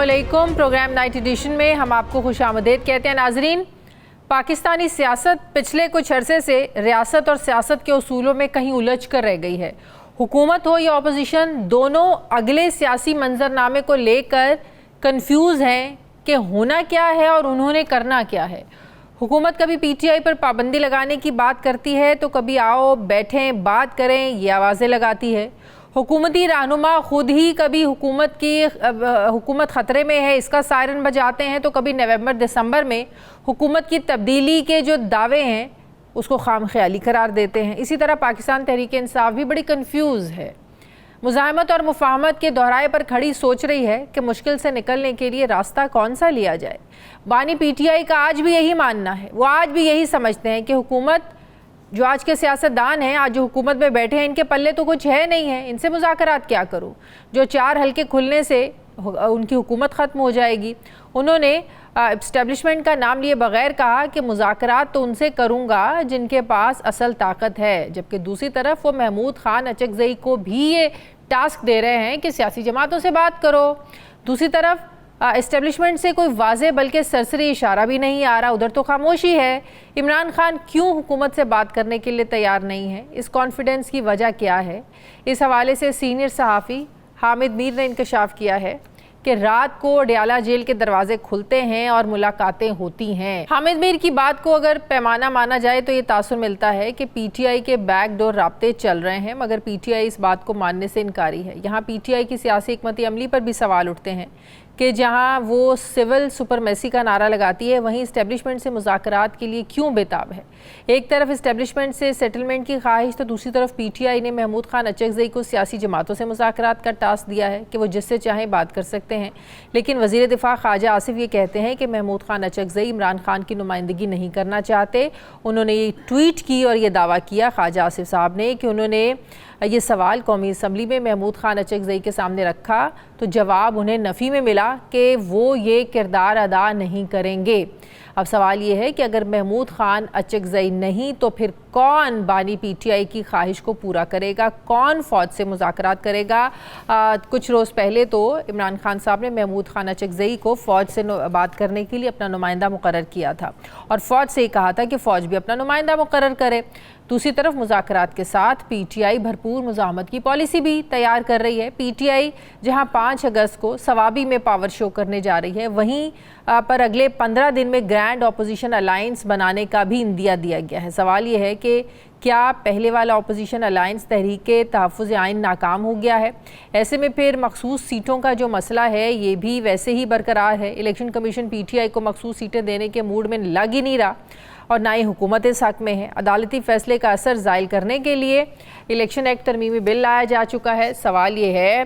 अस्सलामुअलैकुम। Programme night addition में हम आपको खुशामदीद कहते हैं। नाजरीन, पाकिस्तानी सियासत पिछले कुछ अरसे से रियासत और सियासत के उसूलों में कहीं उलझ कर रह गई है। हुकूमत हो या अपोजिशन, दोनों अगले सियासी मंजरनामे को लेकर कंफ्यूज हैं कि होना क्या है और उन्होंने करना क्या है। हुकूमत कभी पीटीआई पर पाबंदी लगाने की बात करती है तो कभी आओ बैठें बात करें ये आवाज़ें लगाती है। हुकूमती रहनुमा खुद ही कभी हुकूमत ख़तरे में है इसका सायरन बजाते हैं, तो कभी नवंबर दिसंबर में हुकूमत की तब्दीली के जो दावे हैं उसको खाम ख्याली करार देते हैं। इसी तरह पाकिस्तान तहरीक इंसाफ भी बड़ी कंफ्यूज है, मुज़ाहमत और मुफाहमत के दोहराए पर खड़ी सोच रही है कि मुश्किल से निकलने के लिए रास्ता कौन सा लिया जाए। बानी पीटीआई का आज भी यही मानना है, वो आज भी यही समझते हैं कि हुकूमत, जो आज के सियासतदान हैं, आज जो हुकूमत में बैठे हैं, इनके पल्ले तो कुछ है नहीं है, इनसे मुज़ाकरात क्या करूं। जो 4 हल्के खुलने से उनकी हुकूमत ख़त्म हो जाएगी। उन्होंने इस्टेब्लिशमेंट का नाम लिए बगैर कहा कि मुज़ाकरात तो उनसे करूंगा जिनके पास असल ताकत है, जबकि दूसरी तरफ वो महमूद खान अचकज़ई को भी ये टास्क दे रहे हैं कि सियासी जमातों से बात करो। दूसरी तरफ इस्टेब्लिशमेंट से कोई वाज़े बल्कि सरसरी इशारा भी नहीं आ रहा, उधर तो खामोशी है। इमरान खान क्यों हुकूमत से बात करने के लिए तैयार नहीं है, इस कॉन्फिडेंस की वजह क्या है? इस हवाले से सीनियर सहाफ़ी हामिद मीर ने इंकशाफ किया है कि रात को अडयाला जेल के दरवाजे खुलते हैं और मुलाकातें होती हैं। हामिद मीर की बात को अगर पैमाना माना जाए तो ये तासुर मिलता है कि पीटीआई के बैकडोर राब्ते चल रहे हैं, मगर पीटीआई इस बात को मानने से इनकारी है। यहाँ पीटीआई की सियासी हिकमत अमली पर भी सवाल उठते हैं कि जहाँ वो सिविल सुपरमेसी का नारा लगाती है, वहीं इस्टेब्लिशमेंट से मुज़ाकरात के लिए क्यों बेताब है। एक तरफ इस्टेब्लिशमेंट से सेटलमेंट की ख्वाहिश, तो दूसरी तरफ पीटीआई ने महमूद खान अचकज़ई को सियासी जमातों से मुज़ाकरात का टास्क दिया है कि वो जिससे चाहें बात कर सकते हैं। लेकिन वज़ीर दिफा ख्वाजा आसिफ ये कहते हैं कि महमूद खान अचकज़ई इमरान खान की नुमाइंदगी नहीं करना चाहते। उन्होंने ये ट्वीट की और ये दावा किया ख्वाजा आसिफ साहब ने कि उन्होंने ये सवाल कौमी असम्बली में महमूद खान अचकज़ई के सामने रखा तो जवाब उन्हें नफ़ी में मिला कि वो ये किरदार अदा नहीं करेंगे। अब सवाल ये है कि अगर महमूद खान अचकज़ई नहीं तो फिर कौन बानी पीटीआई की ख्वाहिश को पूरा करेगा, कौन फ़ौज से मुज़ाकरात करेगा। कुछ रोज़ पहले तो इमरान खान साहब ने महमूद खान अचकज़ई को फ़ौज से बात करने के लिए अपना नुमाइंदा मुकर्रर किया था और फ़ौज से ही कहा था कि फ़ौज भी अपना नुमाइंदा मुकर्रर करे। दूसरी तरफ मुज़ाकरात के साथ पीटीआई भरपूर मुज़ाहमत की पॉलिसी भी तैयार कर रही है। पीटीआई जहां 5 अगस्त को सवाबी में पावर शो करने जा रही है, वहीं पर अगले 15 दिन में ग्रैंड अपोजिशन अलायंस बनाने का भी इंदिया दिया गया है। सवाल ये है कि क्या पहले वाला अपोजिशन अलायंस तहरीके तहफ़्फ़ुज़ आइन नाकाम हो गया है? ऐसे में फिर मखसूस सीटों का जो मसला है ये भी वैसे ही बरकरार है। इलेक्शन कमीशन पीटीआई को मखसूस सीटें देने के मूड में लग ही नहीं रहा और ना ही हुकूमत इस हक़ में है। अदालती फ़ैसले का असर ज़ायल करने के लिए इलेक्शन एक्ट तरमीमी बिल लाया जा चुका है। सवाल ये है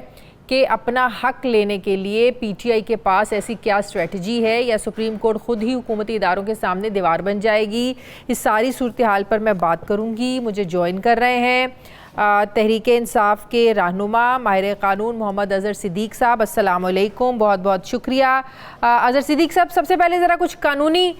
कि अपना हक़ लेने के लिए पीटीआई के पास ऐसी क्या स्ट्रेटजी है, या सुप्रीम कोर्ट ख़ुद ही हुकूमती इदारों के सामने दीवार बन जाएगी। इस सारी सूरत हाल पर मैं बात करूँगी। मुझे ज्वाइन कर रहे हैं तहरीक इंसाफ के रहनुमा माहिर क़ानून मोहम्मद अज़हर सिद्दीक़ साहब। अस्सलाम वालेकुम, बहुत बहुत शुक्रिया। अज़हर सिद्दीक़ साहब, सबसे पहले ज़रा कुछ कानूनी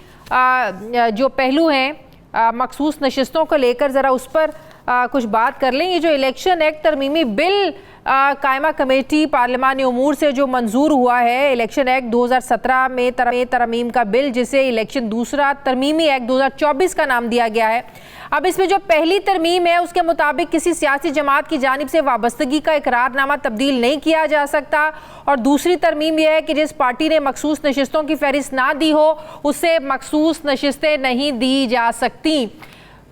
जो पहलू हैं मखसूस नशिस्तों को लेकर ज़रा उस पर कुछ बात कर लें। ये जो इलेक्शन एक्ट तरमीमी बिल कायमा कमेटी पार्लिमानी उमूर से जो मंजूर हुआ है, इलेक्शन एक्ट 2017 में तरमीम का बिल, जिसे इलेक्शन दूसरा तरमीमी एक्ट 2024 का नाम दिया गया है। अब इसमें जो पहली तरमीम है उसके मुताबिक किसी सियासी जमात की जानिब से वाबस्तगी का इकरारनामा तब्दील नहीं किया जा सकता, और दूसरी तरमीम यह है कि जिस पार्टी ने मखसूस नशिस्तों की फहरिस्त ना दी हो उसे मखसूस नशिस्तें नहीं दी जा सकती।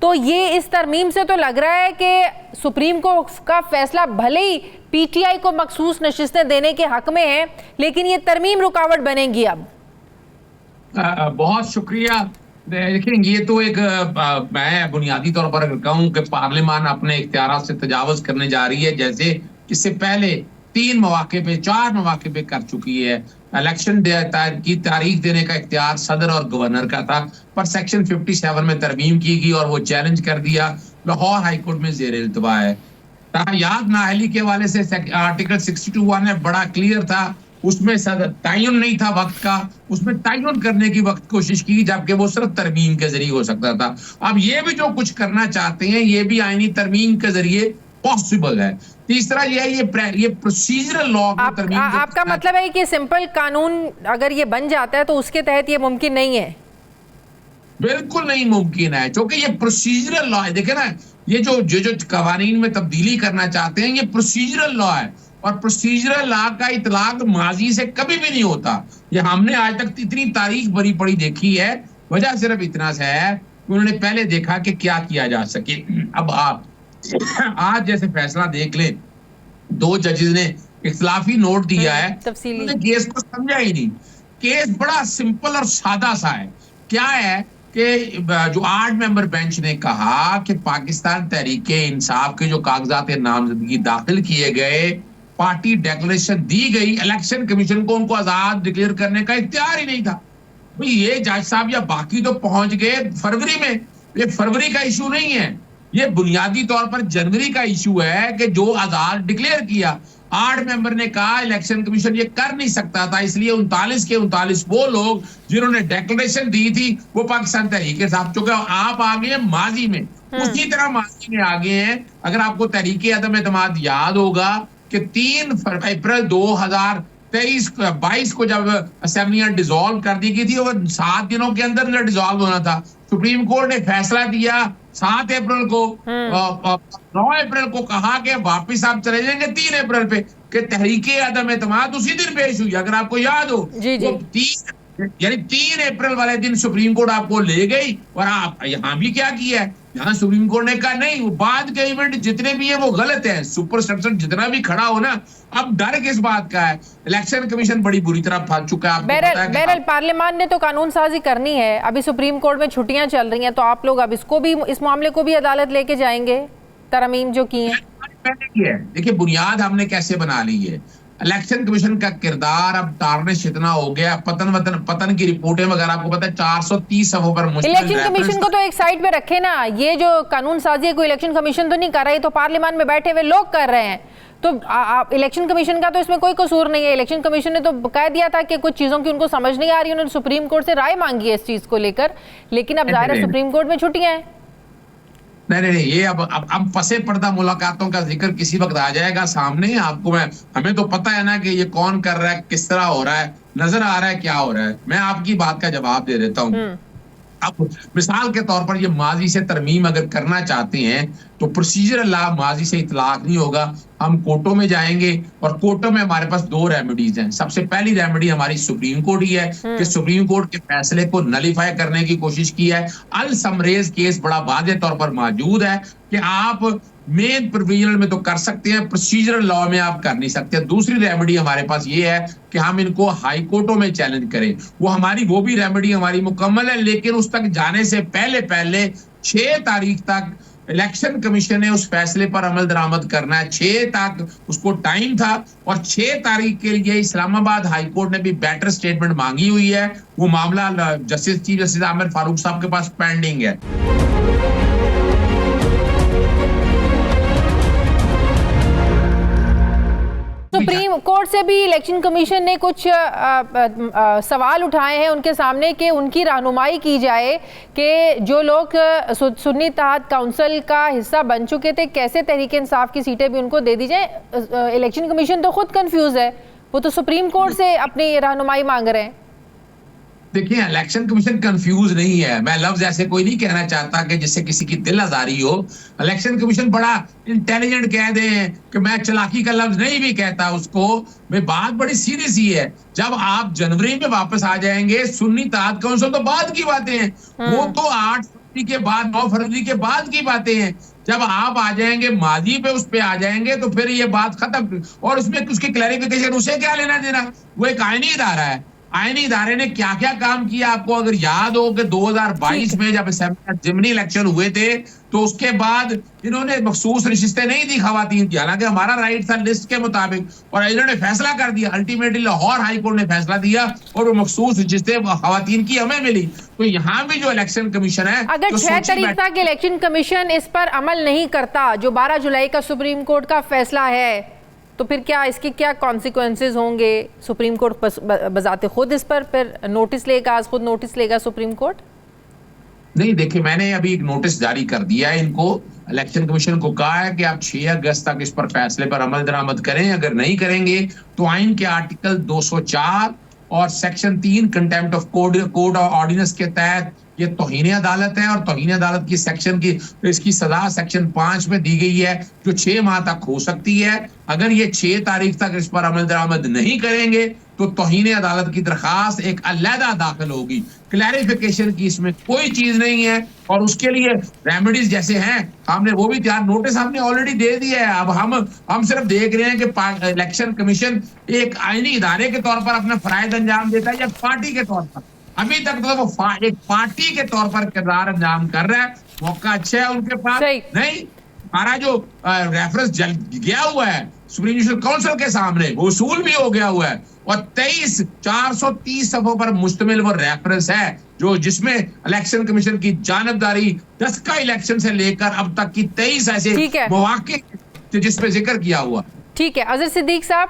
तो ये इस तरमीम से तो लग रहा है कि सुप्रीम कोर्ट का फैसला भले ही पीटीआई को मखसूस नशिस्तें देने के हक में है, लेकिन ये तरमीम रुकावट बनेगी। अब बहुत शुक्रिया। देखिए, ये तो एक मैं बुनियादी तौर पर अगर कहूँ कि पार्लियामान अपने इख्तियारात से तजावुज करने जा रही है, जैसे इससे पहले 4 मौके पे कर चुकी है। इलेक्शन की तारीख देने का इख्तियार सदर और गवर्नर का था, पर सेक्शन 57 में तरमीम की गई और वो चैलेंज कर दिया। लाहौर हाई कोर्ट में ज़ेर इल्तवा है। याद नाअहली के हवाले से आर्टिकल 62(1) है, बड़ा क्लियर था, उसमें तयन नहीं था वक्त का, उसमें तयन करने की वक्त कोशिश की, जबकि वो सिर्फ तरमीम के जरिए हो सकता था। अब ये भी जो कुछ करना चाहते हैं ये भी आईनी तरमीम के जरिए पॉसिबल है। तीसरा ये प्रोसीजरल लॉ में तरमीम आपका मतलब है कि सिंपल कानून अगर ये बन जाता है तो उसके तहत ये मुमकिन नहीं है? बिल्कुल नहीं मुमकिन है, क्योंकि ये प्रोसीजरल लॉ है। देखे ना, ये जो कवानीन में तब्दीली करना चाहते हैं, ये प्रोसीजरल लॉ है, और प्रोसीजरल लॉ का इतलाक माजी से कभी भी नहीं होता। ये हमने आज तक इतनी तारीख भरी पड़ी देखी है। वजह सिर्फ इतना सा है कि उन्होंने पहले देखा कि क्या किया जा सके। अब आप आज जैसे फैसला देख लें, 2 जजेस ने इख्तिलाफी नोट दिया है, उन्होंने केस को समझा ही नहीं। केस बड़ा सिंपल और सादा सा है। क्या है कि जो 8 मेंबर बेंच ने कहा कि पाकिस्तान तहरीके इंसाफ के जो कागजात नामजदगी दाखिल किए गए, पार्टी डेक्लेरेशन दी गई, इलेक्शन कमीशन को उनको आजाद डिक्लेयर करने का इख्तियार ही नहीं था। भाई ये जज साहब या बाकी तो पहुंच गए फरवरी में। ये फरवरी का इशू नहीं है, ये बुनियादी तौर पर जनवरी का इशू है कि जो आजाद डिक्लेयर किया। 8 मेंबर ने कहा इलेक्शन कमीशन ये कर नहीं सकता था, इसलिए 39 के 39 वो लोग जिन्होंने डेक्लेरेशन दी थी वो पाकिस्तान तहरीके साहब, चूंकि आप आ गए माजी में, उसी तरह माजी में आ गए हैं। अगर आपको तहरीके अदम एतमाद याद होगा कि 3 अप्रैल 2022 को जब असेंबलियां डिसॉल्व कर दी गई थी और 7 दिनों के अंदर डिसॉल्व होना था, सुप्रीम कोर्ट ने फैसला दिया 7 अप्रैल को, 9 अप्रैल को कहा कि वापिस आप चले जाएंगे 3 अप्रैल पे, कि तहरीके अदम एतमाद उसी दिन पेश हुई, अगर आपको याद हो। तो 3 अप्रैल वाले दिन सुप्रीम कोर्ट आपको ले गई, और आप यहाँ भी क्या किया है, यहाँ सुप्रीम कोर्ट ने कहा नहीं, वो बाद के इवेंट जितने भी है वो गलत है, सुपर स्ट्रक्चर जितना भी खड़ा हो ना। अब डर किस बात का है, इलेक्शन कमीशन बड़ी बुरी तरह फंस चुका है। बहरहाल पार्लियामान ने तो कानून साजी करनी है, अभी सुप्रीम कोर्ट में छुट्टियां चल रही हैं, तो आप लोग अब इसको भी, इस मामले को भी अदालत लेके जाएंगे, तरमीम जो की है? देखिए, बुनियाद हमने कैसे बना ली है। इलेक्शन कमीशन का किरदार अब टार्निश इतना हो गया, पतन की रिपोर्टें वगैरह आपको पता है 430 सफ़ों पर मुश्किल। इलेक्शन कमीशन को तो एक साइड पे रखे ना, ये जो कानून साजी है कोई इलेक्शन कमीशन तो नहीं कर रहा है, तो पार्लियामान में बैठे हुए लोग कर रहे हैं। तो इलेक्शन कमीशन का तो इसमें कोई कसूर नहीं है। इलेक्शन कमीशन ने तो कह दिया था कि कुछ चीजों की उनको समझ नहीं आ रही, उन्होंने सुप्रीम कोर्ट से राय मांगी है इस चीज को लेकर, लेकिन अब जाहिर है सुप्रीम कोर्ट में छुट्टियां हैं। नहीं, ये अब फंसे पर्दा मुलाकातों का जिक्र किसी वक्त आ जाएगा सामने आपको। हमें तो पता है ना कि ये कौन कर रहा है, किस तरह हो रहा है, नजर आ रहा है क्या हो रहा है। मैं आपकी बात का जवाब दे देता हूँ। अब मिसाल के तौर पर ये माजी से तरमीम अगर करना चाहते हैं तो प्रोसीजरल लॉ माजी से इतलाक नहीं होगा। हम कोर्टों में जाएंगे और कोर्टों में हमारे पास 2 रेमेडीज हैं। सबसे पहली रेमेडी हमारी सुप्रीम कोर्ट ही है कि सुप्रीम कोर्ट के फैसले को नलीफाई करने की कोशिश की है। अल समरेज केस बड़ा वाज़ेह तौर पर मौजूद है कि आप मेन प्रोविजनल में तो कर सकते हैं, प्रोसीजरल लॉ में आप कर नहीं सकते। दूसरी रेमेडी हमारे पास ये है कि हम इनको हाई कोर्टों में चैलेंज करें। वो भी रेमेडी हमारी मुकम्मल है, लेकिन उस तक जाने से पहले 6 तारीख तक इलेक्शन कमीशन ने उस फैसले पर अमल दरामद करना है। 6 तक उसको टाइम था, और 6 तारीख के लिए इस्लामाबाद हाई कोर्ट ने भी बेटर स्टेटमेंट मांगी हुई है। वो मामला चीफ जस्टिस आमिर फारूक साहब के पास पेंडिंग है। सुप्रीम कोर्ट से भी इलेक्शन कमीशन ने कुछ सवाल उठाए हैं उनके सामने कि उनकी रहनुमाई की जाए कि जो लोग सुन्नी इत्तेहाद काउंसिल का हिस्सा बन चुके थे, कैसे तहरीक इंसाफ की सीटें भी उनको दे दी जाए। इलेक्शन कमीशन तो खुद कंफ्यूज है, वो तो सुप्रीम कोर्ट से अपनी रहनुमाई मांग रहे हैं। देखिए, इलेक्शन कमीशन कंफ्यूज नहीं है। मैं लफ्ज ऐसे कोई नहीं कहना चाहता कि जिससे किसी की दिल आजारी हो। इलेक्शन कमीशन बड़ा इंटेलिजेंट कह दे कि मैं चालाकी का लफ्ज नहीं भी कहता उसको। मैं बात बड़ी सीधी सी है। जब आप जनवरी में वापस आ जाएंगे, सुन्नी इत्तेहाद काउंसिल तो बाद की बातें हैं, वो तो 8 फरवरी के बाद 9 फरवरी के बाद की बातें हैं। जब आप आ जाएंगे माजी पे, उस पे आ जाएंगे, तो फिर ये बात खत्म। और उसमें उसकी क्लैरिफिकेशन, उसे क्या लेना देना, वो एक आईनी इदारा है। आईनी इदारे ने क्या क्या काम किया आपको अगर याद हो कि 2022 में जब जिमनी इलेक्शन हुए थे तो उसके बाद इन्होंने मखसूस रिश्ते नहीं दी खवातीन की, हालांकि हमारा राइट था लिस्ट के मुताबिक, और इन्होंने फैसला कर दिया। अल्टीमेटली लाहौर हाई कोर्ट ने फैसला दिया और वो मखसूस रिश्ते खवातीन की हमें मिली। तो यहाँ भी जो इलेक्शन कमीशन है, अगर 6 तारीख तक इलेक्शन कमीशन इस पर अमल नहीं करता, जो 12 जुलाई का सुप्रीम कोर्ट का फैसला है, तो फिर क्या इसके क्या कॉन्सिक्वेंसेस होंगे? सुप्रीम कोर्ट बजाते खुद इस पर फिर नोटिस लेगा, आज खुद नोटिस लेगा सुप्रीम कोर्ट? नहीं, देखिए, मैंने अभी एक नोटिस जारी कर दिया है इनको इलेक्शन कमीशन को कहा है कि आप 6 अगस्त तक इस पर फैसले पर अमल दरामद करें। अगर नहीं करेंगे तो आइन के आर्टिकल 204 और section 3 contempt of code ordinance के तहत ये तौहीन अदालत है, और तौहीन अदालत की सेक्शन की इसकी सजा सेक्शन 5 में दी गई है, जो 6 माह तक हो सकती है। अगर ये 6 तारीख तक इस पर अमल दरामद नहीं करेंगे तो तौहीन अदालत की दरखास्त एक अलहदा दाखिल होगी। क्लैरिफिकेशन की इसमें कोई चीज नहीं है, और उसके लिए रेमेडीज जैसे हैं हमने वो भी तैयार, नोटिस हमने ऑलरेडी दे दिया है। अब हम सिर्फ देख रहे हैं कि इलेक्शन कमीशन एक आईनी इदारे के तौर पर अपना फराइज अंजाम देता है या पार्टी के तौर पर। अभी तक तो वो एक पार्टी के तौर पर किरदार अंजाम कर रहा है। मौका अच्छा है उनके पास। नहीं, हमारा जो रेफरेंस गया हुआ है सुप्रीम जुडिशल काउंसिल के सामने, वो वसूल भी हो गया हुआ है, और 430 सफ़ों पर मुश्तमिल वो रेफरेंस है जो जिसमें इलेक्शन कमीशन की जानबदारी 10 का इलेक्शन से लेकर अब तक की 23 ऐसे मौके जिसपे जिक्र किया हुआ। ठीक है अजहर सिद्दीक साहब,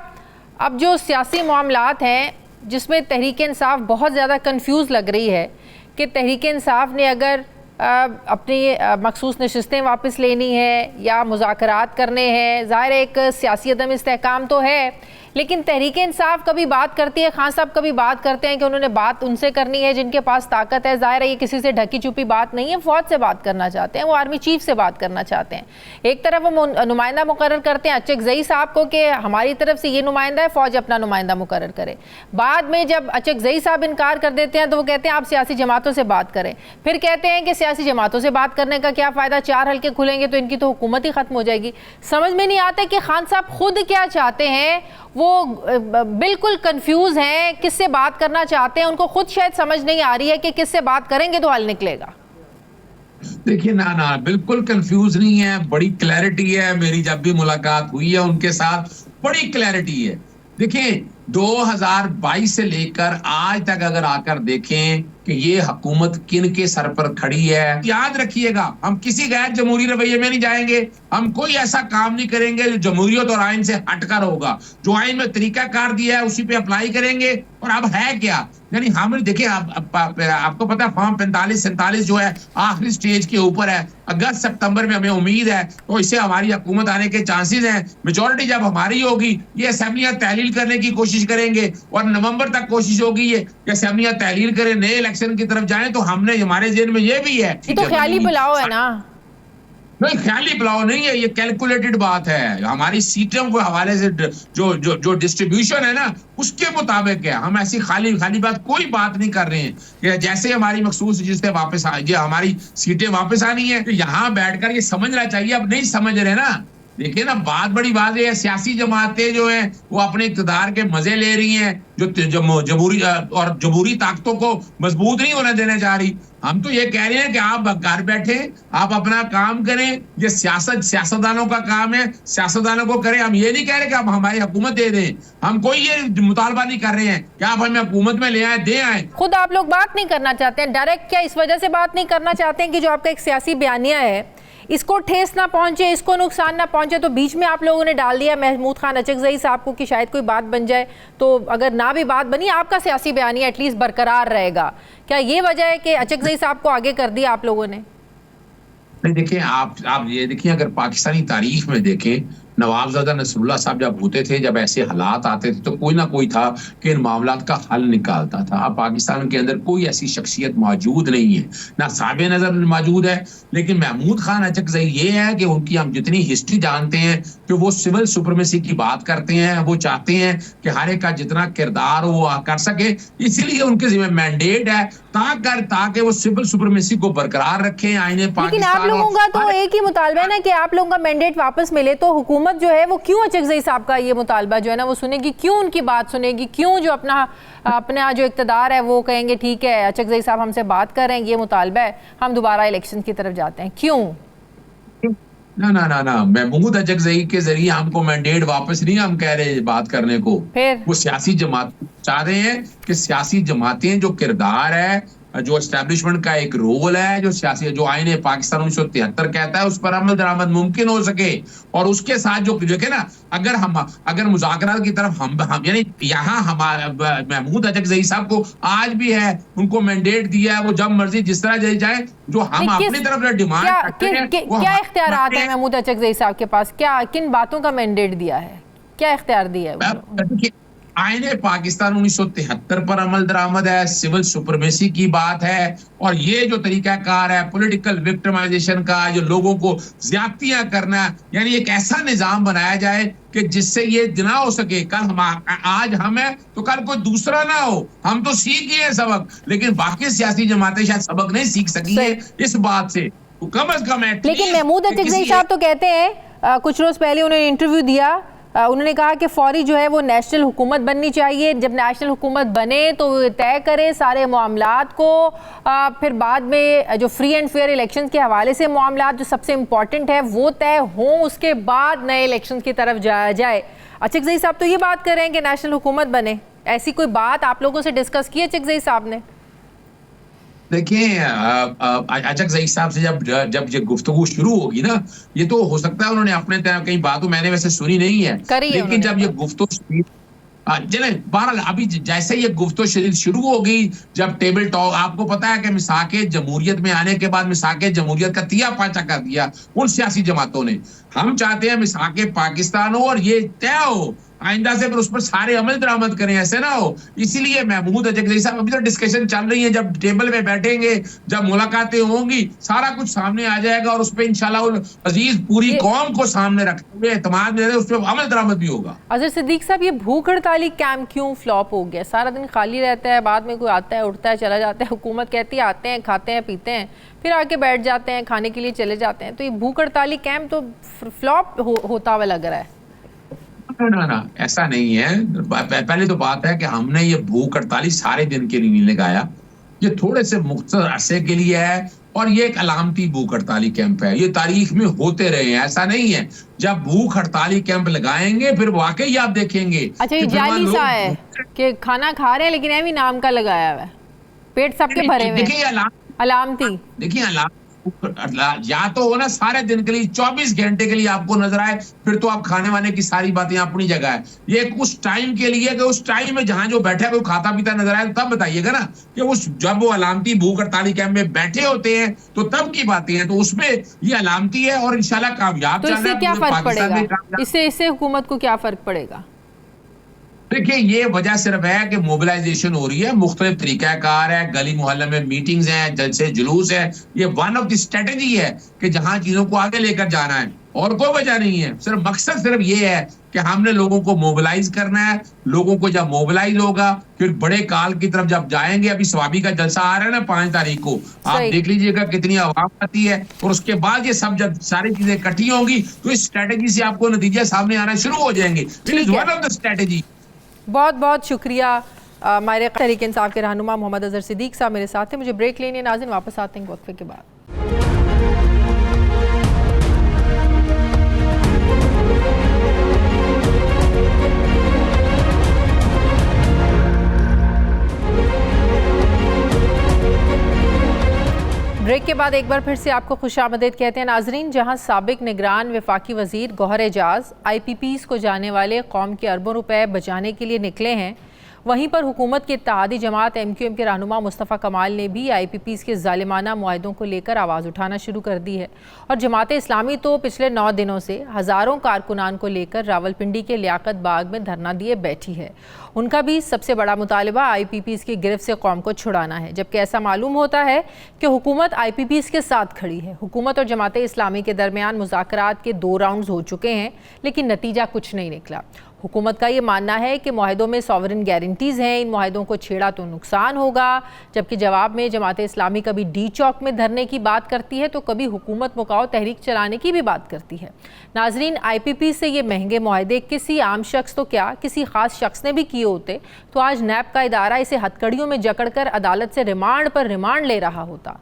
अब जो सियासी मामलात हैं जिसमें तहरीक इंसाफ बहुत ज़्यादा कंफ्यूज लग रही है कि तहरीक इंसाफ ने अगर अपनी मखसूस नशिस्तें वापस लेनी है या मुज़ाकरात करने हैं, ज़ाहिर एक सियासी अदम इस्तेहकाम तो है, लेकिन तहरीक इंसाफ कभी बात करती है, खान साहब कभी बात करते हैं कि उन्होंने बात उनसे करनी है जिनके पास ताकत है। ज़ाहिर है ये किसी से ढकी छुपी बात नहीं है, फ़ौज से बात करना चाहते हैं, वो आर्मी चीफ से बात करना चाहते हैं। एक तरफ वो नुमाइंदा मुकर्रर करते हैं अचकज़ई साहब को कि हमारी तरफ से ये नुमाइंदा है, फ़ौज अपना नुमाइंदा मुकर्रर करे। बाद में जब अचकज़ई साहब इनकार कर देते हैं तो वो कहते हैं आप सियासी जमातों से बात करें। फिर कहते हैं कि सियासी जमातों से बात करने का क्या फ़ायदा, 4 हल्के खुलेंगे तो इनकी तो हुकूमत ही ख़त्म हो जाएगी। समझ में नहीं आता कि खान साहब खुद क्या चाहते हैं, वो बिल्कुल कंफ्यूज हैं, किससे बात करना चाहते हैं, उनको खुद शायद समझ नहीं आ रही है कि किससे बात करेंगे तो हल निकलेगा। देखिए ना बिल्कुल कंफ्यूज नहीं है, बड़ी क्लैरिटी है। मेरी जब भी मुलाकात हुई है उनके साथ बड़ी क्लैरिटी है। देखिए 2022 से लेकर आज तक अगर आकर देखें कि ये हुकूमत किन के सर पर खड़ी है, याद रखिएगा हम किसी गैर जमहूरी रवैये में नहीं जाएंगे। हम कोई ऐसा काम नहीं करेंगे जो जमहूरियत और आइन से हटकर होगा। जो आइन में तरीकाकार दिया है उसी पे अप्लाई करेंगे। और अब है क्या, यानी हम देखिए आपको पता है फॉर्म 45-47 जो है आखिरी स्टेज के ऊपर है। अगस्त सितंबर में हमें उम्मीद है तो इससे हमारी हुकूमत आने के चांसेस हैं। मेजॉरिटी जब हमारी होगी ये असेंबलियां तहलील करने की कोशिश करेंगे, और नवंबर तक कोशिश होगी ये कि असेंबलियां तहलील करें, नए इलेक्शन की तरफ जाएं। तो हमने हमारे जेहन में ये भी है, ये तो ख्याली पुलाव है ना। नहीं, ख्याली पुलाव नहीं है, ये कैलकुलेटेड बात है। हमारी सीटों के हवाले से जो डिस्ट्रीब्यूशन है ना उसके मुताबिक है। हम ऐसी खाली बात कोई बात नहीं कर रहे हैं कि जैसे हमारी मखसूस जिससे वापस हमारी सीटें वापस आनी है, तो यहाँ बैठकर ये समझना चाहिए। अब नहीं समझ रहे ना। देखिए ना, बात बड़ी बात है, सियासी जमातें जो हैं वो अपने इक़्तिदार के मजे ले रही हैं, जो जमहूरी ताकतों को मजबूत नहीं होने देने जा रही। हम तो ये कह रहे हैं कि आप घर बैठे आप अपना काम करें। ये सियासतदानों का काम है, सियासतदानों को करें। हम ये नहीं कह रहे कि आप हमारी हुकूमत दे दें। हम कोई ये मुतालबा नहीं कर रहे हैं कि आप हमें हुकूमत में ले आए, दे आए। खुद आप लोग बात नहीं करना चाहते हैं डायरेक्ट, क्या इस वजह से बात नहीं करना चाहते हैं कि जो आपका एक सियासी बयानिया है इसको ठेस ना पहुंचे, इसको नुकसान ना पहुंचे, तो बीच में आप लोगों ने डाल दिया महमूद खान अचकज़ई साहब को कि शायद कोई बात बन जाए। तो अगर ना भी बात बनी, आपका सियासी बयानिया एटलीस्ट बरकरार रहेगा। क्या ये वजह है कि अचकज़ई साहब को आगे कर दिया आप लोगों ने? नहीं, देखिए आप ये देखिए, अगर पाकिस्तानी तारीख में देखें, नवाबजादा नसरुल्लाह साहब जब होते थे, जब ऐसे हालात आते थे, तो कोई ना कोई था कि इन मामलात का हल निकालता था। अब पाकिस्तान के अंदर कोई ऐसी शख्सियत मौजूद नहीं है, ना साबिर नजर मौजूद है। लेकिन महमूद खान अचकज़ई ये है कि उनकी हम जितनी हिस्ट्री जानते हैं कि वो सिविल सुप्रीमेसी की बात करते हैं। वो चाहते हैं कि हर एक का जितना किरदार वो कर सके, इसीलिए उनके जिम्मे मैंडेट है ताकि वो सिविल सुप्रीमेसी को बरकरार रखें। आईने पाकिस्तान, लेकिन आप लोगों का तो एक ही मुतालबा है ना कि आप लोगों का मैंडेट वापस मिले। तो हुकूमत जो है वो क्यों अचकज़ई साहब का ये मुतालबा जो है ना वो सुनेगी, क्यों उनकी बात सुनेगी, क्यों जो अपना जो इक़्तिदार है वो कहेंगे ठीक है अचकज़ई साहब हमसे बात कर रहे हैं, ये मुतालबा है, हम दोबारा इलेक्शन की तरफ जाते हैं। क्यों? ना महमूद अचकज़ई के जरिए हमको मैंडेट वापस नहीं हम कह रहे बात करने को। फिर वो सियासी जमात चाह रहे हैं कि सियासी जमातें जो किरदार है जो एस्टैब्लिशमेंट का एक रोल है, जो सियासी जो आईन पाकिस्तान 1973 कहता है, उस पर अमल दरामद मुमकिन हो सके। और उसके साथ जो देखे ना, अगर मुज़ाकरात की तरफ हम यानी यहाँ हमारे महमूद अचकज़ई साहब को आज भी है, उनको मैंडेट दिया है, वो जब मर्जी जिस तरह जाए, जो हम अपनी तरफ से डिमांड करते हैं क्या इख्तियारात है महमूद अचकज़ई साहब के पास, क्या किन बातों का मैंडेट दिया है, क्या इख्तियार दिया है? आईने पाकिस्तान 1973 पर अमल दरामद है, सिविल सुपरमेसी की बात है, और ये जो तरीकाकार है पॉलिटिकल विक्टिमाइजेशन का, जो लोगों को ज्यादतियां करना, यानी एक ऐसा निजाम बनाया जाए कि जिससे ये ना हो सके कल हम आज हम है तो कल कोई दूसरा ना हो। हम तो सीख गए सबक, लेकिन बाकी सियासी जमातें शायद सबक नहीं सीख सकी है इस बात से, तो कम अज कम। लेकिन महमूद अचकज़ई साहब तो कहते हैं, कुछ रोज पहले उन्होंने इंटरव्यू दिया, उन्होंने कहा कि फौरी जो है वो नेशनल हुकूमत बननी चाहिए, जब नेशनल हुकूमत बने तो तय करे सारे मामलात को, फिर बाद में जो फ्री एंड फेयर इलेक्शन के हवाले से मामलात जो सबसे इम्पॉर्टेंट है वो तय हों, उसके बाद नए इलेक्शन की तरफ जाया जाए। अचकज़ई साहब तो ये बात कर रहे हैं कि नेशनल हुकूमत बने, ऐसी कोई बात आप लोगों से डिस्कस की अचकज़ई साहब ने? देखिए, अचकज़ई साहब से जब ये गुफ्तगू शुरू होगी ना, ये तो हो सकता है उन्होंने अपने तरह कहीं बातों मैंने वैसे सुनी नहीं है, लेकिन जब ये गुफ्तगू चले बहरहाल अभी जैसे ये गुफ्तगू शुरू हो गई, जब टेबल टॉक, आपको पता है कि मिसाके जमहूरियत में आने के बाद मिसाके जमहूरियत का तिया पाचा कर दिया उन सियासी जमातों ने। हम चाहते हैं मिसाके पाकिस्तान हो और ये तय हो आइंदा से, फिर उस पर सारे अमल दरामद करें, ऐसे ना हो। इसीलिए महमूद अचकज़ई साहब, अभी तो डिस्कशन चल रही है, जब टेबल पे बैठेंगे, जब मुलाकातें होंगी, सारा कुछ सामने आ जाएगा और उस पर इंशाल्लाह अजीज पूरी कौम को सामने रखते हुए एतमाद में उस पर अमल दरामद भी होगा। अजहर सिद्दीक साहब, ये भूख हड़ताली कैंप क्यों फ्लॉप हो गया? सारा दिन खाली रहता है, बाद में कोई आता है, उठता है, चला जाता है, हुकूमत कहती है आते हैं, खाते हैं, पीते हैं, फिर आके बैठ जाते हैं, खाने के लिए चले जाते हैं, तो ये भूख हड़ताली कैंप तो फ्लॉप होता हुआ लग रहा है। ना, ऐसा नहीं है। पहले तो बात है कि हमने ये भूख हड़ताली सारे दिन के लिए नहीं लगाया, ये थोड़े से मुख्तसर अरसे के लिए है, और ये एक अलामती भूख हड़ताली कैंप है, ये तारीख में होते रहे हैं, ऐसा नहीं है। जब भूख हड़ताली कैंप लगाएंगे फिर वाकई आप देखेंगे। अच्छा, ये जाली सा है कि खाना खा रहे हैं लेकिन ऐवी नाम का लगाया हुआ है, पेट सबके भरे हुए हैं, अलामती। देखिए, या तो हो ना सारे दिन के लिए 24 घंटे के लिए आपको नजर आए, फिर तो आप खाने वाने की सारी बातें अपनी जगह है। ये उस टाइम के लिए कि उस टाइम में जहां जो बैठा है वो खाता पीता नजर आए, तब बताइएगा ना कि उस जब वो अलामती भूख हड़ताली कैंप में बैठे होते हैं तो तब की बातें हैं, तो उसमें ये अलामती है और इंशाल्लाह कामयाब चल रहा है। इससे क्या फर्क पड़ेगा? इससे हुकूमत को क्या फर्क पड़ेगा? देखिए, ये वजह सिर्फ है कि मोबिलाइजेशन हो रही है, मुख्तलिफ तरीकाकार है, गली मोहल्ले में मीटिंग्स हैं, जलसे जुलूस है, ये वन ऑफ द स्ट्रेटेजी है कि जहां चीजों को आगे लेकर जाना है, और कोई वजह नहीं है। सिर्फ मकसद सिर्फ ये है कि हमने लोगों को मोबिलाइज करना है। लोगों को जब मोबिलाइज होगा फिर बड़े काल की तरफ जब जाएंगे, अभी स्वाबी का जलसा आ रहा है ना 5 तारीख को, आप देख लीजिएगा कितनी आवाम आती है, और उसके बाद ये सब जब सारी चीजें इकट्ठी होंगी तो इस स्ट्रेटेजी से आपको नतीजे सामने आना शुरू हो जाएंगे। It is one of the strategy. बहुत बहुत शुक्रिया। हमारे तहरीक इंसाफ के रहनुमा मोहम्मद अजहर सिद्दीक साहब मेरे साथ थे। मुझे ब्रेक लेनी है नाज़रीन, वापस आते हैं वक्फे के बाद। ब्रेक के बाद एक बार फिर से आपको खुशामदीद कहते हैं नाजरीन। जहां साबिक निगरान वफाकी वजीर गौहर एजाज IPPs को जाने वाले कौम के अरबों रुपए बचाने के लिए निकले हैं, वहीं पर हुकूमत की इत्तेहादी जमात MQM के रहनुमा मुस्तफ़ा कमाल ने भी IPPs के ज़ालिमाना मुआहदों को लेकर आवाज़ उठाना शुरू कर दी है। और जमात इस्लामी तो पिछले 9 दिनों से हज़ारों कारकुनान को लेकर रावलपिंडी के लियाकत बाग में धरना दिए बैठी है। उनका भी सबसे बड़ा मुतालबा IPPs की गिरफ्त से कौम को छुड़ाना है, जबकि ऐसा मालूम होता है कि हुकूमत IPPs के साथ खड़ी है। हुकूमत और जमात इस्लामी के दरमियान मुज़ाकरात के 2 राउंड्स हो चुके हैं, लेकिन नतीजा कुछ नहीं निकला। हुकूमत का ये मानना है कि मुआहदों में सॉवरेन गारंटीज़ हैं, इन मुआहदों को छेड़ा तो नुकसान होगा, जबकि जवाब में जमात इस्लामी कभी D चौक में धरने की बात करती है तो कभी हुकूमत मुकाओ तहरीक चलाने की भी बात करती है। नाजरीन, IPP से ये महंगे मुआहदे किसी आम शख्स तो क्या किसी ख़ास शख्स ने भी किए होते तो आज नैब का इदारा इसे हथकड़ियों में जकड़कर अदालत से रिमांड पर रिमांड ले रहा होता।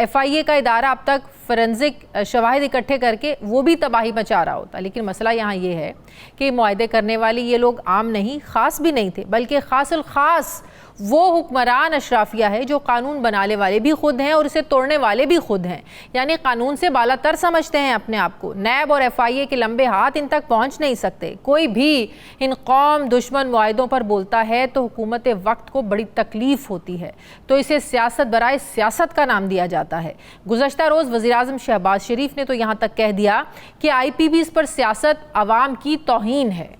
FIA का इदारा अब तक फोरेंसिक शवाहिद इकट्ठे करके वो भी तबाही मचा रहा होता। लेकिन मसला यहाँ ये है कि मुआहदे करने वाले ये लोग आम नहीं, ख़ास भी नहीं थे, बल्कि ख़ासुल ख़ास वो हुक्मरान अशराफिया है जो कानून बनाने वाले भी खुद हैं और इसे तोड़ने वाले भी खुद हैं, यानी कानून से बालातर समझते हैं अपने आप को। नैब और FIA के लंबे हाथ इन तक पहुंच नहीं सकते। कोई भी इन कौम दुश्मन मुआहिदों पर बोलता है तो हुकूमत वक्त को बड़ी तकलीफ होती है, तो इसे सियासत बराए सियासत का नाम दिया जाता है। गुज़श्ता रोज़ वज़ीर-ए-आज़म शहबाज शरीफ ने तो यहाँ तक कह दिया कि IPPs पर सियासत अवाम की तौहीन है।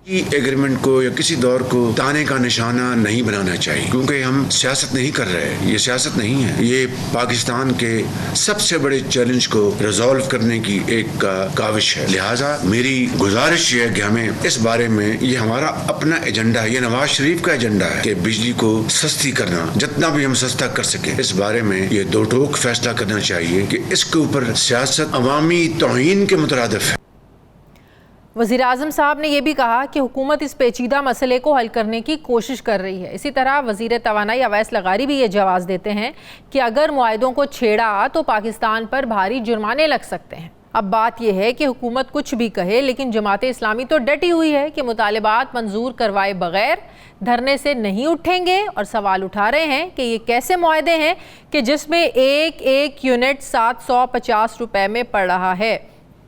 एग्रीमेंट को या किसी दौर को ताने का निशाना नहीं बनाना चाहिए, क्योंकि हम सियासत नहीं कर रहे। ये सियासत नहीं है, ये पाकिस्तान के सबसे बड़े चैलेंज को रिजॉल्व करने की एक काविश है। लिहाजा मेरी गुजारिश ये है कि हमें इस बारे में, ये हमारा अपना एजेंडा है, ये नवाज शरीफ का एजेंडा है कि बिजली को सस्ती करना, जितना भी हम सस्ता कर सके, इस बारे में ये दो टोक फैसला करना चाहिए कि इसके ऊपर सियासत अवामी तौहीन के मुतरादिफ है। वज़ीर आज़म साहब ने यह भी कहा कि हुकूमत इस पेचीदा मसले को हल करने की कोशिश कर रही है। इसी तरह वज़ीर तवानाई अवैस लगारी भी ये जवाब देते हैं कि अगर मुआहिदों को छेड़ा तो पाकिस्तान पर भारी जुर्माने लग सकते हैं। अब बात यह है कि हुकूमत कुछ भी कहे, लेकिन जमात इस्लामी तो डटी हुई है कि मुतालिबात मंजूर करवाए बगैर धरने से नहीं उठेंगे और सवाल उठा रहे हैं कि ये कैसे मुआहदे हैं कि जिसमें एक एक यूनिट 750 रुपए में पड़ रहा है।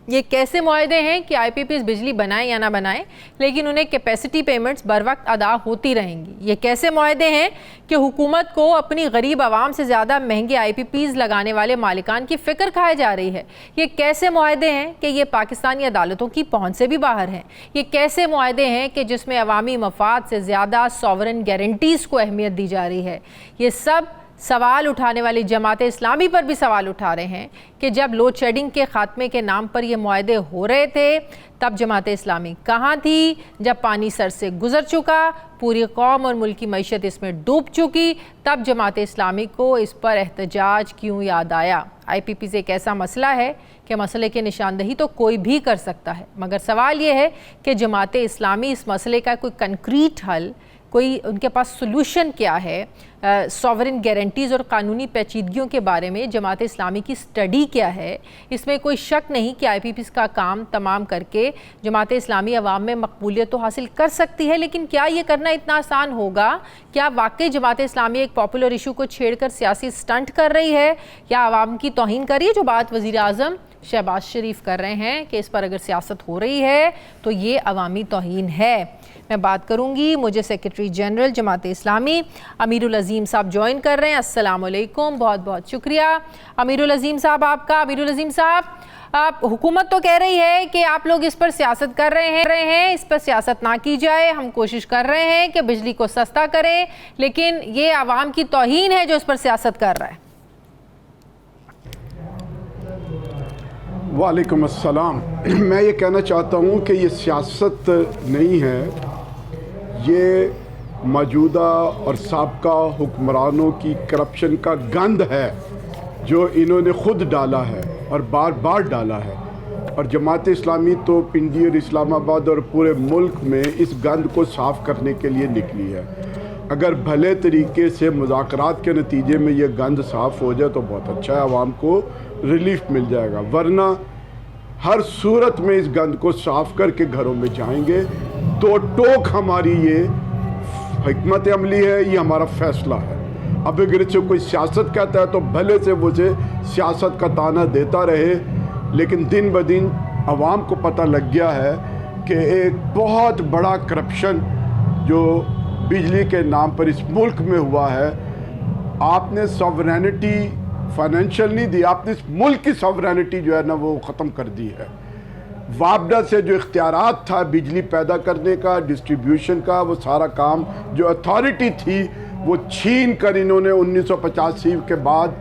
ये कैसे मुआहदे हैं कि IPPs बिजली बनाएं या ना बनाएं, लेकिन उन्हें कैपेसिटी पेमेंट्स बर वक्त अदा होती रहेंगी। ये कैसे मुआहदे हैं कि हुकूमत को अपनी गरीब आवाम से ज़्यादा महंगे IPPs लगाने वाले मालिकान की फ़िक्र खाई जा रही है। ये कैसे मुआहदे हैं कि ये पाकिस्तानी अदालतों की पहुँच से भी बाहर हैं। ये कैसे मुआहदे हैं कि जिसमें अवामी मफाद से ज़्यादा सॉवरन गारंटीज़ को अहमियत दी जा रही है। ये सब सवाल उठाने वाली जमात इस्लामी पर भी सवाल उठा रहे हैं कि जब लोड शेडिंग के ख़ात्मे के नाम पर ये मुआहदे हो रहे थे तब जमात इस्लामी कहाँ थी? जब पानी सर से गुजर चुका, पूरी कौम और मुल्क की मईशत इसमें डूब चुकी, तब जमात इस्लामी को इस पर एहतजाज क्यों याद आया? IPPs एक ऐसा मसला है कि मसले की निशानदही तो कोई भी कर सकता है, मगर सवाल ये है कि जमात इस्लामी इस मसले का कोई कंक्रीट हल, कोई उनके पास सोल्यूशन क्या है? सॉवरेन गारंटीज़ और कानूनी पेचीदगियों के बारे में जमात इस्लामी की स्टडी क्या है? इसमें कोई शक नहीं कि IPPs का काम तमाम करके जमात इस्लामी अवाम में मकबूलियत तो हासिल कर सकती है, लेकिन क्या ये करना इतना आसान होगा? क्या वाकई जमात इस्लामी एक पॉपुलर इशू को छेड़कर सियासी स्टंट कर रही है या आवाम की तौहीन कर रही है? जो बात वज़ीर आज़म शहबाज शरीफ कर रहे हैं कि इस पर अगर सियासत हो रही है तो ये अवामी तौहीन है। मैं बात करूंगी, मुझे सेक्रेटरी जनरल जमात इस्लामी अमीरुल अज़ीम साहब ज्वाइन कर रहे हैं। अस्सलाम वालेकुम, बहुत बहुत शुक्रिया अमीरुल अज़ीम साहब आपका। अमीरुल अज़ीम साहब, आप हुकूमत तो कह रही है कि आप लोग इस पर सियासत कर रहे हैं, इस पर सियासत ना की जाए, हम कोशिश कर रहे हैं कि बिजली को सस्ता करें, लेकिन ये आवाम की तौहीन है जो इस पर सियासत कर रहा है। वालेकुम अस्सलाम। मैं ये कहना चाहता हूँ कि ये सियासत नहीं है, ये मौजूदा और साबका हुक्मरानों की करप्शन का गंद है जो इन्होंने ख़ुद डाला है और बार बार डाला है। और जमात इस्लामी तो पिंडी और इस्लामाबाद और पूरे मुल्क में इस गंद को साफ़ करने के लिए निकली है। अगर भले तरीके से मुज़ाकरात के नतीजे में ये गंद साफ़ हो जाए तो बहुत अच्छा है, आवाम को रिलीफ मिल जाएगा, वरना हर सूरत में इस गंद को साफ़ करके घरों में जाएंगे। तो टोक हमारी ये हिकमत अमली है, ये हमारा फ़ैसला है। अब अगर इसे कोई सियासत कहता है तो भले से मुझे सियासत का ताना देता रहे, लेकिन दिन ब दिन आवाम को पता लग गया है कि एक बहुत बड़ा करप्शन जो बिजली के नाम पर इस मुल्क में हुआ है। आपने सॉवरेनिटी फाइनेंशियल नहीं दी, आपने इस मुल्क की सॉवरेनिटी जो है ना वो ख़त्म कर दी है। वापडा से जो इख्तियारात था बिजली पैदा करने का, डिस्ट्रीब्यूशन का, वो सारा काम जो अथॉरिटी थी वो छीन कर इन्होंने 1985 के बाद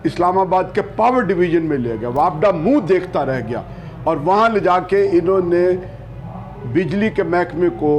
इस्लामाबाद के पावर डिवीज़न में ले गया। वापडा मुंह देखता रह गया और वहाँ ले जाके इन्होंने बिजली के महकमे को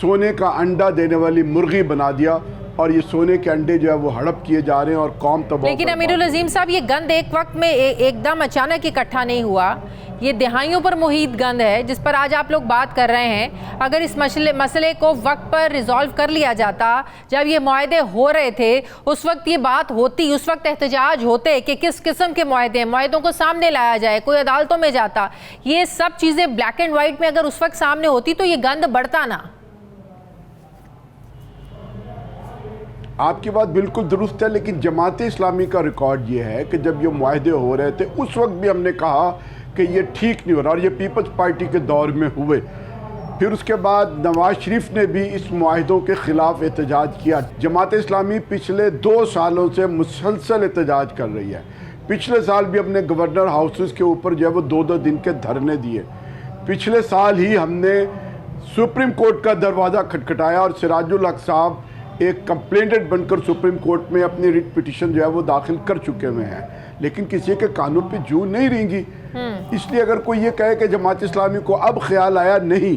सोने का अंडा देने वाली मुर्गी बना दिया और ये सोने के अंडे जो है वो हड़प किए जा रहे हैं और कौम तबाह। लेकिन अमीरुल अज़ीम साहब, ये गंद एक वक्त में एकदम अचानक इकट्ठा नहीं हुआ, ये दिहाइयों पर मुहित गंद है जिस पर आज आप लोग बात कर रहे हैं। अगर इस मसले को वक्त पर रिजॉल्व कर लिया जाता, जब ये मुआहदे हो रहे थे उस वक्त ये बात होती, उस वक्त एहतजाज होते कि किस किस्म के मुआहदों को सामने लाया जाए, कोई अदालतों में जाता, ये सब चीज़ें ब्लैक एंड वाइट में अगर उस वक्त सामने होती तो ये गंद बढ़ता ना। आपकी बात बिल्कुल दुरुस्त है, लेकिन जमात इस्लामी का रिकॉर्ड ये है कि जब ये मुआहदे हो रहे थे उस वक्त भी हमने कहा कि ये ठीक नहीं हो रहा, और ये पीपल्स पार्टी के दौर में हुए। फिर उसके बाद नवाज शरीफ ने भी इस मुआहदों के ख़िलाफ़ एहतजाज किया। जमात इस्लामी पिछले 2 सालों से मुसलसल एहतजाज कर रही है। पिछले साल भी हमने गवर्नर हाउसेस के ऊपर जो है वो 2-2 दिन के धरने दिए। पिछले साल ही हमने सुप्रीम कोर्ट का दरवाज़ा खटखटाया और सिराजुल हक साहब एक कंप्लेंटेड बनकर सुप्रीम कोर्ट में अपनी रिट पिटीशन जो है वो दाखिल कर चुके हुए हैं, लेकिन किसी के कानों पे जू नहीं रहेंगी। इसलिए अगर कोई ये कहे कि जमात इस्लामी को अब ख्याल आया, नहीं,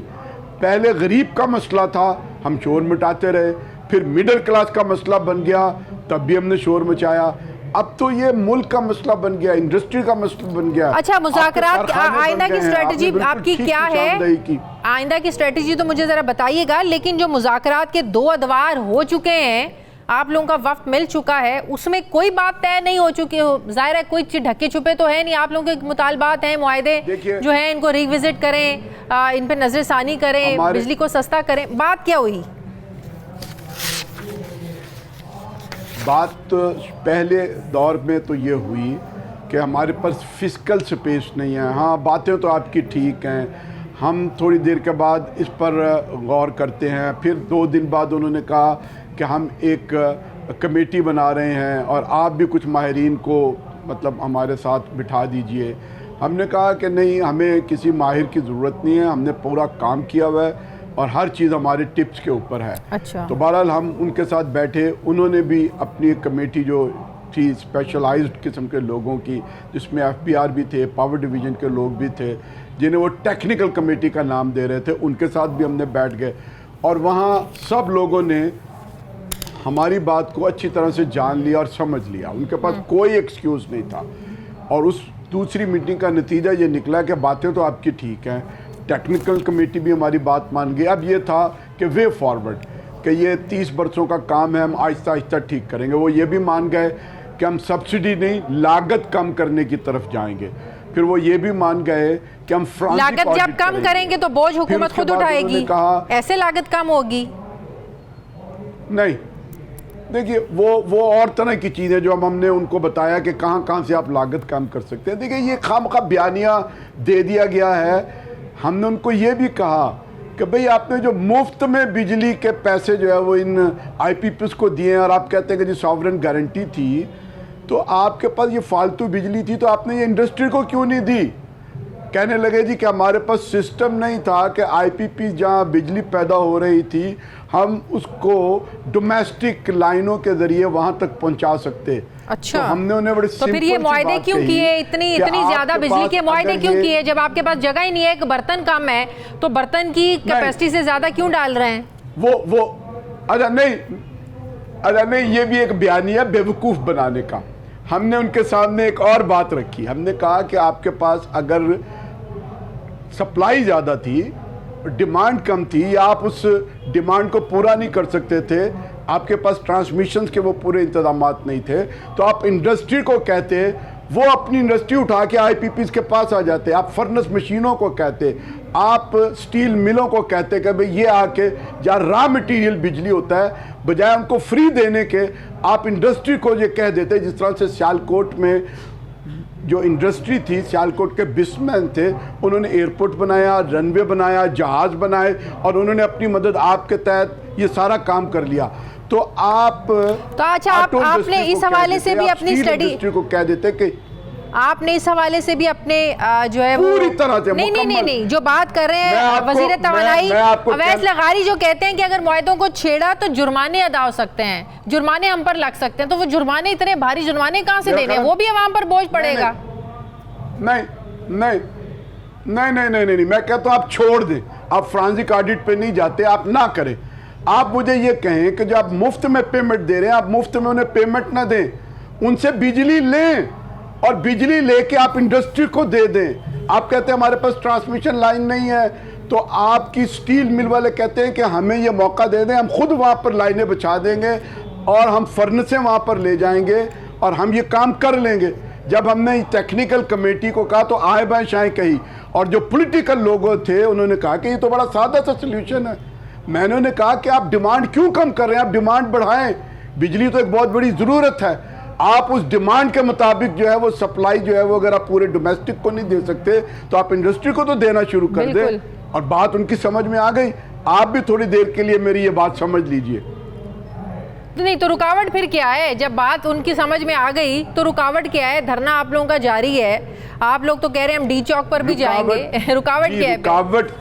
पहले गरीब का मसला था, हम शोर मचाते रहे, फिर मिडिल क्लास का मसला बन गया, तब भी हमने शोर मचाया, अब तो ये मुल्क का मसला बन गया, इंडस्ट्री का मसला बन गया। अच्छा, मुज़ाकरात आइंदा की स्ट्रेटजी आपकी क्या है? आइंदा की स्ट्रेटजी तो मुझे ज़रा बताइएगा, लेकिन जो मुज़ाकरात के 2 अदवार हो चुके हैं, आप लोगों का वक्त मिल चुका है, उसमें कोई बात तय नहीं हो चुकी हो, जाहिर है कोई ढके छुपे तो है नहीं, आप लोगों के मुतालबात हैं, मुआहदे जो हैं इनको रिविजिट करें, इन पर नजरसानी करें, बिजली को सस्ता करें, बात क्या हुई? बात तो पहले दौर में तो ये हुई कि हमारे पास फिजिकल स्पेस नहीं है। हाँ, बातें तो आपकी ठीक हैं, हम थोड़ी देर के बाद इस पर गौर करते हैं। फिर 2 दिन बाद उन्होंने कहा कि हम एक कमेटी बना रहे हैं और आप भी कुछ माहिरीन को मतलब हमारे साथ बिठा दीजिए। हमने कहा कि नहीं, हमें किसी माहिर की ज़रूरत नहीं है, हमने पूरा काम किया हुआ है और हर चीज़ हमारे टिप्स के ऊपर है। अच्छा। तो बहरहाल हम उनके साथ बैठे, उन्होंने भी अपनी कमेटी जो थी स्पेशलाइज्ड किस्म के लोगों की, जिसमें FBR भी थे, पावर डिवीज़न के लोग भी थे, जिन्हें वो टेक्निकल कमेटी का नाम दे रहे थे, उनके साथ भी हमने बैठ गए और वहाँ सब लोगों ने हमारी बात को अच्छी तरह से जान लिया और समझ लिया। उनके पास कोई एक्सक्यूज़ नहीं था। और उस दूसरी मीटिंग का नतीजा ये निकला कि बातें तो आपकी ठीक हैं, टेक्निकल कमेटी भी हमारी बात मान गई। अब ये था कि वे फॉरवर्ड कि ये 30 बरसों का काम है, हम आहिस्ता आहिस्ता ठीक करेंगे। वो ये भी मान गए कि हम सब्सिडी नहीं, लागत कम करने की तरफ जाएंगे। फिर वो ये भी मान गए कि हम लागत जब कम करेंगे तो बोझ हुकूमत खुद उठाएगी, ऐसे लागत कम होगी? नहीं, देखिए वो और तरह की चीज़ें जो हमने उनको बताया कि कहाँ से आप लागत कम कर सकते हैं। देखिए, ये खामखा बयानिया दे दिया गया है। हमने उनको ये भी कहा कि भाई आपने जो मुफ्त में बिजली के पैसे जो है वो इन IPPs को दिए हैं और आप कहते हैं कि जी सॉवरेन गारंटी थी, तो आपके पास ये फालतू बिजली थी तो आपने ये इंडस्ट्री को क्यों नहीं दी? कहने लगे जी कि हमारे पास सिस्टम नहीं था कि IPP जहाँ बिजली पैदा हो रही थी हम उसको डोमेस्टिक लाइनों के ज़रिए वहाँ तक पहुँचा सकते। अच्छा, तो हमने उन्हें बड़े तो फिर ये मुआहदे क्यों किए? इतनी ज़्यादा बिजली के मुआहदे क्यों किए जब आपके पास जगह ही नहीं है? एक बर्तन कम है तो बर्तन की कैपेसिटी से ज़्यादा क्यों डाल रहे हैं? वो अच्छा नहीं, ये भी एक बयानिया बेवकूफ़ बनाने का। हमने उनके सामने एक और बात रखी। हमने कहा कि आपके पास अगर सप्लाई ज़्यादा थी, डिमांड कम थी, या आप उस डिमांड को पूरा नहीं कर सकते थे, आपके पास ट्रांसमिशन के वो पूरे इंतजामात नहीं थे, तो आप इंडस्ट्री को कहते, वो अपनी इंडस्ट्री उठा के IPPs के पास आ जाते। आप फर्नेस मशीनों को कहते, आप स्टील मिलों को कहते कि भाई ये आके जहाँ रॉ मटेरियल बिजली होता है, बजाय उनको फ्री देने के आप इंडस्ट्री को ये कह देते। जिस तरह से सियालकोट में जो इंडस्ट्री थी, सियालकोट के बिजनेसमैन थे, उन्होंने एयरपोर्ट बनाया, रनवे बनाया, जहाज़ बनाए और उन्होंने अपनी मदद आपके तहत ये सारा काम कर लिया। तो आप अच्छा, आपने इस हवाले से भी अपनी स्टडी को कह देते कि आपने इस हवाले से भी अपने जो है पूरी तरह से नहीं जो बात कर रहे हैं वजीर तवानाई अवैस लगारी जो कहते हैं कि अगर मुआहदों को छेड़ा तो जुर्माने अदा हो सकते हैं, जुर्माने हम पर लग सकते हैं, तो वो जुर्माने, इतने भारी जुर्माने कहाँ से देने हैं? वो भी अवाम पर बोझ पड़ेगा। नहीं, मैं कहता हूँ आप छोड़ दें, आप फ्रांसिक ऑडिट पे नहीं जाते, आप ना करें। आप मुझे ये कहें कि जो आप मुफ्त में पेमेंट दे रहे हैं, आप मुफ्त में उन्हें पेमेंट ना दें, उनसे बिजली लें और बिजली लेके आप इंडस्ट्री को दे दें। आप कहते हैं हमारे पास ट्रांसमिशन लाइन नहीं है, तो आपकी स्टील मिल वाले कहते हैं कि हमें ये मौका दे दें, हम खुद वहाँ पर लाइनें बिछा देंगे और हम फर्नेसें वहाँ पर ले जाएंगे और हम ये काम कर लेंगे। जब हमने टेक्निकल कमेटी को कहा तो आए बाएं शाएं कही, और जो पॉलिटिकल लोग थे उन्होंने कहा कि ये तो बड़ा सादा सा सोल्यूशन है। मैंने उन्हें कहा कि आप डिमांड क्यों कम कर रहे हैं, आप डिमांड बढ़ाएं, बिजली तो एक बहुत बड़ी ज़रूरत है, आप उस डिमांड के मुताबिक जो है वो सप्लाई जो है वो अगर आप पूरे डोमेस्टिक को नहीं दे सकते तो आप इंडस्ट्री को तो देना शुरू कर दें। और बात उनकी समझ में आ गई, आप भी थोड़ी देर के लिए मेरी ये बात समझ लीजिए। नहीं तो रुकावट फिर क्या है? जब बात उनकी समझ में आ गई तो रुकावट क्या है? धरना आप लोगों का जारी है, आप लोग तो कह रहे हैं हम डी चौक पर भी जाएंगे। रुकावट क्या है? रुकावट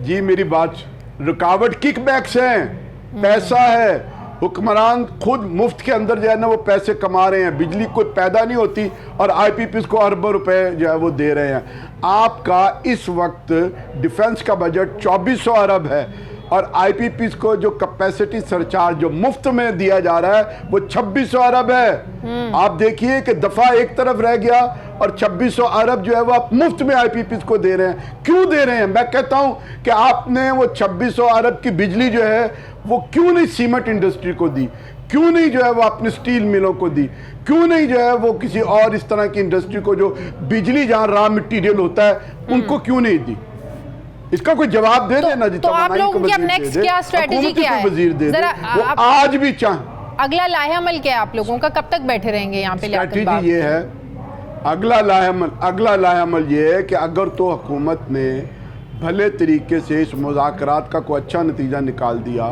जी मेरी बात, रुकावट किकबैक्स हैं, पैसा है, हुक्मरान खुद मुफ्त के अंदर जो है ना वो पैसे कमा रहे हैं, बिजली कोई पैदा नहीं होती और आईपीपीज को अरबों रुपए जो है वो दे रहे हैं। आपका इस वक्त डिफेंस का बजट 2400 अरब है और आईपीपीज को जो कैपेसिटी सरचार्ज जो मुफ्त में दिया जा रहा है वो 2600 अरब है। आप देखिए कि दफा एक तरफ रह गया और 2600 अरब जो है वो आप मुफ्त में आईपीपीज को दे रहे हैं। क्यों दे रहे हैं? मैं कहता हूं कि आपने वो 2600 अरब की बिजली जो है वो क्यों नहीं सीमेंट इंडस्ट्री को दी, क्यों नहीं जो है वो अपने स्टील मिलों को दी, क्यों नहीं जो है वो किसी और इस तरह की इंडस्ट्री को जो बिजली जहां रॉ मटेरियल होता है उनको क्यों नहीं दी? इसका कोई जवाब दे देना। तो आप लोगों की अब नेक्स्ट क्या स्ट्रेटेजी क्या है? वजीर दे दे, वो आज भी चाहे। अगला लाहेअमल क्या है आप लोगों का? कब तक बैठे रहेंगे यहाँ पे? स्ट्रेटेजी ये है, अगला लाहेअमल ये है कि अगर तो हुकूमत ने भले तरीके से इस मुज़ाकरात का कोई अच्छा नतीजा निकाल दिया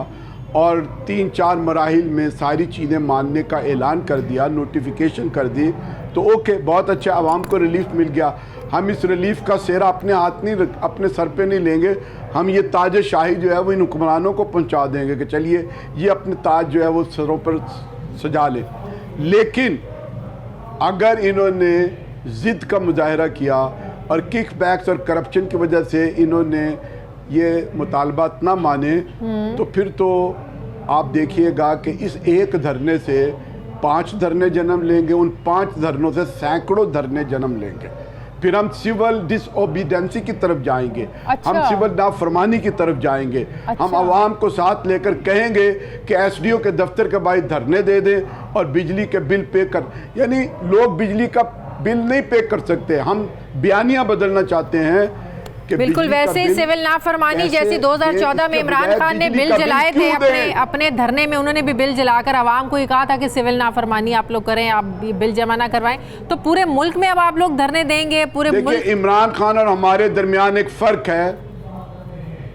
और 3-4 मराहिल में सारी चीज़ें मानने का ऐलान कर दिया, नोटिफिकेशन कर दी, तो ओके, बहुत अच्छा, आवाम को रिलीफ मिल गया। हम इस रिलीफ का सेहरा अपने हाथ नहीं, अपने सर पे नहीं लेंगे, हम ये ताज शाही जो है वो इन हुक्मरानों को पहुंचा देंगे कि चलिए ये अपने ताज जो है वो सरों पर सजा ले। लेकिन अगर इन्होंने ज़िद का मुजाहरा किया और किकबैक्स और करप्शन की वजह से इन्होंने ये मुतालबात ना माने तो फिर तो आप देखिएगा कि इस एक धरने से 5 धरने जन्म लेंगे, उन 5 धरनों से सैकड़ों धरने जन्म लेंगे, फिर हम सिविल डिसओबीडेंसी की तरफ जाएंगे। अच्छा। हम सिविल नाफरमानी की तरफ जाएंगे। अच्छा। हम आवाम को साथ लेकर कहेंगे कि एसडीओ के दफ्तर के बाहर धरने दे दें और बिजली के बिल पे कर, यानी लोग बिजली का बिल नहीं पे कर सकते, हम बयानियां बदलना चाहते हैं कि बिल्कुल वैसे ही सिविल नाफरमानी जैसी 2014 में इमरान खान ने बिल जलाए थे अपने धरने में, उन्होंने भी बिल जलाकर आवाम को ये कहा था कि सिविल नाफरमानी आप लोग करें, आप बिल जमा ना करवाएं। तो पूरे मुल्क में अब आप लोग धरने देंगे? पूरे मुल्क? इमरान खान और हमारे दरमियान एक फ़र्क है,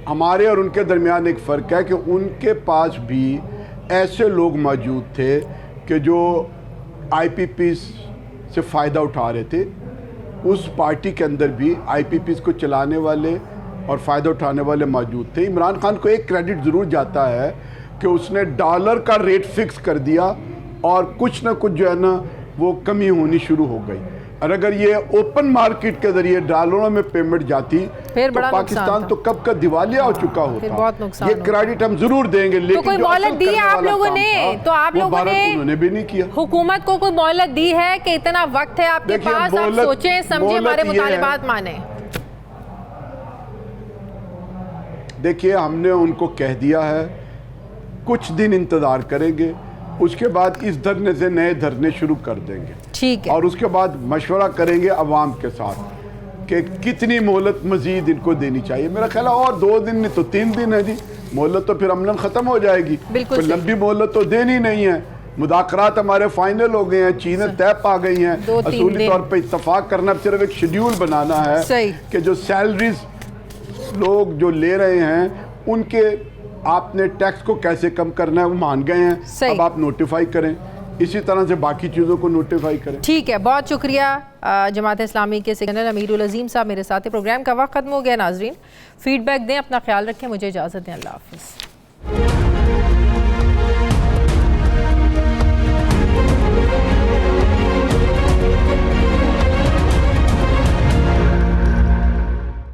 हमारे और उनके दरमियान एक फ़र्क है कि उनके पास भी ऐसे लोग मौजूद थे कि जो आईपीपी से फ़ायदा उठा रहे थे। उस पार्टी के अंदर भी आईपीपीज़ को चलाने वाले और फ़ायदा उठाने वाले मौजूद थे। इमरान खान को एक क्रेडिट ज़रूर जाता है कि उसने डॉलर का रेट फिक्स कर दिया और कुछ ना कुछ जो है ना वो कमी होनी शुरू हो गई। और अगर ये ओपन मार्केट के जरिए डॉलरों में पेमेंट जाती तो पाकिस्तान तो कब का दिवालिया हो चुका होता। बहुत नुकसान। ये क्रेडिट हम जरूर देंगे, लेकिन तो कोई मोहलत दी है आप लोगों ने? तो आप लोगों ने उन्होंने भी नहीं किया। हुकूमत को कोई मोहलत दी है कि इतना वक्त है आपके पास, आप सोचें समझें, हमारे मुतालिबात माने? देखिए, हमने उनको कह दिया है कुछ दिन इंतजार करेंगे, उसके बाद इस धरने से नए धरने शुरू कर देंगे। ठीक है। और उसके बाद मशवरा करेंगे अवाम के साथ कि कितनी मोहलत मजीद इनको देनी चाहिए। मेरा ख्याल है और 2 दिन नहीं तो 3 दिन है जी, मोहलत तो फिर अमलन ख़त्म हो जाएगी। बिल्कुल कोई लंबी मोहलत तो देनी नहीं है। मुज़ाकरात हमारे फाइनल हो गए हैं, चीज़ें तय पा गई हैं, असूली तौर पर इत्तफाक करना, सिर्फ एक शेड्यूल बनाना है कि जो सैलरीज लोग जो ले रहे हैं उनके आपने टैक्स को कैसे कम करना है वो मान गए हैं, अब आप नोटिफाई करें, इसी तरह से बाकी चीज़ों को नोटिफाई करें। ठीक है, बहुत शुक्रिया। जमात इस्लामी के सेक्रेटरी अमीरुल अजीम साहब मेरे साथ। प्रोग्राम का वक्त खत्म हो गया नाजरीन, फीडबैक दें, अपना ख्याल रखें, मुझे इजाज़त दें, अल्लाह हाफ़िज़।